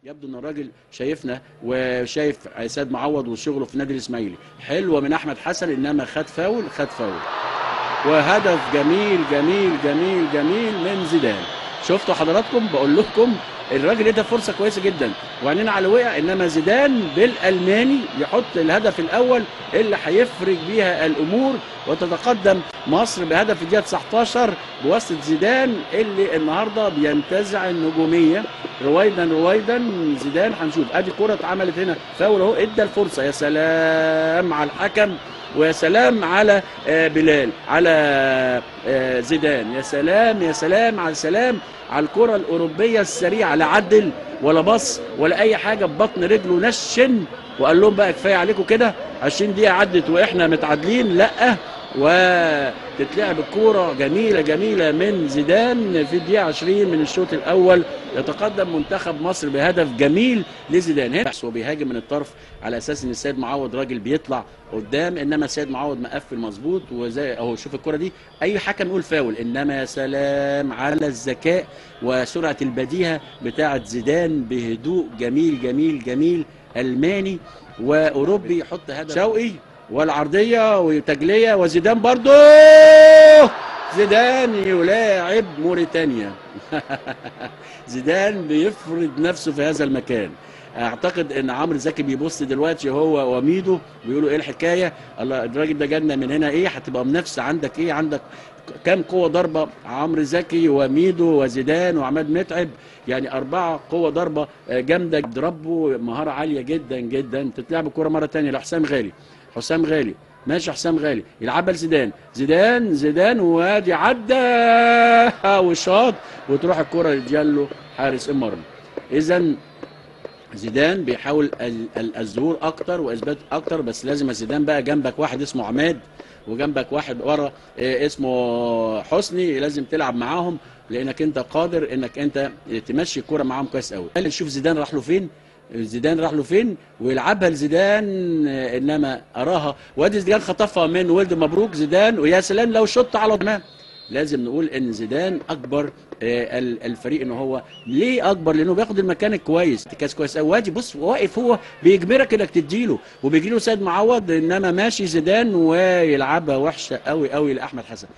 يبدو ان الراجل شايفنا وشايف سيد معوض وشغله في النادي الاسماعيلي حلوه من احمد حسن، انما خد فاول وهدف جميل جميل جميل جميل من زيدان. شفتوا حضراتكم؟ بقول لكم الراجل ادى فرصه كويسه جدا وعينينا على وقع، انما زيدان بالالماني يحط الهدف الاول اللي هيفرج بيها الامور وتتقدم مصر بهدف في الدقيقه 19 بواسطه زيدان اللي النهارده بينتزع النجوميه رويدا رويدا. زيدان هنشوف ادي كره اتعملت هنا فاول اهو، ادى الفرصه. يا سلام على الحكم ويا سلام على بلال، على زيدان. يا سلام يا سلام على على الكرة الأوروبية السريعة، لا عدل ولا بص ولا أي حاجة، ببطن رجله نشن وقال لهم بقى كفاية عليكم كده، 20 دقيقة عدت وإحنا متعادلين. لأ، وتتلعب الكورة جميلة جميلة من زيدان في الدقيقة 20 من الشوط الأول. يتقدم منتخب مصر بهدف جميل لزيدان. هنا وبيهاجم من الطرف على أساس إن السيد معوض راجل بيطلع قدام، إنما السيد معوض مقفل مظبوط. وزي أهو شوف الكرة دي أي حكم يقول فاول، إنما يا سلام على الذكاء وسرعة البديهة بتاعة زيدان بهدوء جميل جميل جميل ألماني وأوروبي. يحط هدف شوقي والعرضية وتجلية وزيدان برضو. زيدان يلاعب موريتانيا. زيدان بيفرض نفسه في هذا المكان. اعتقد ان عمرو زكي بيبص دلوقتي هو وميدو بيقولوا ايه الحكايه، الله الراجل ده جالنا من هنا ايه، هتبقى منافسه عندك ايه، عندك كام قوه ضربه عمرو زكي وميدو وزيدان وعماد متعب، يعني 4 قوه ضربه جامده، ضربوا مهاره عاليه جدا جدا. تتلعب الكوره مره ثانيه لحسام غالي. حسام غالي ماشي، حسام غالي يلعبها لزيدان. زيدان وادي عدى وشاط وتروح الكره لديالو حارس المرمى. اذا زيدان بيحاول الظهور اكتر واثبات اكتر، بس لازم زيدان بقى جنبك واحد اسمه عماد وجنبك واحد ورا اسمه حسني، لازم تلعب معاهم لانك انت قادر انك انت تمشي الكوره معاهم كويس قوي. نشوف زيدان راح له فين ويلعبها لزيدان، انما اراها وادي زيدان خطفها من ولد مبروك زيدان. ويا سلام لو شط على ضمان. لازم نقول ان زيدان اكبر الفريق. ان هو ليه اكبر؟ لانه بياخد المكان الكويس، ارتكاز كويس قوي. وادي بص واقف هو بيجبرك انك تديله وبيجي له سيد معوض، انما ماشي زيدان ويلعبها وحشه قوي قوي لاحمد حسن.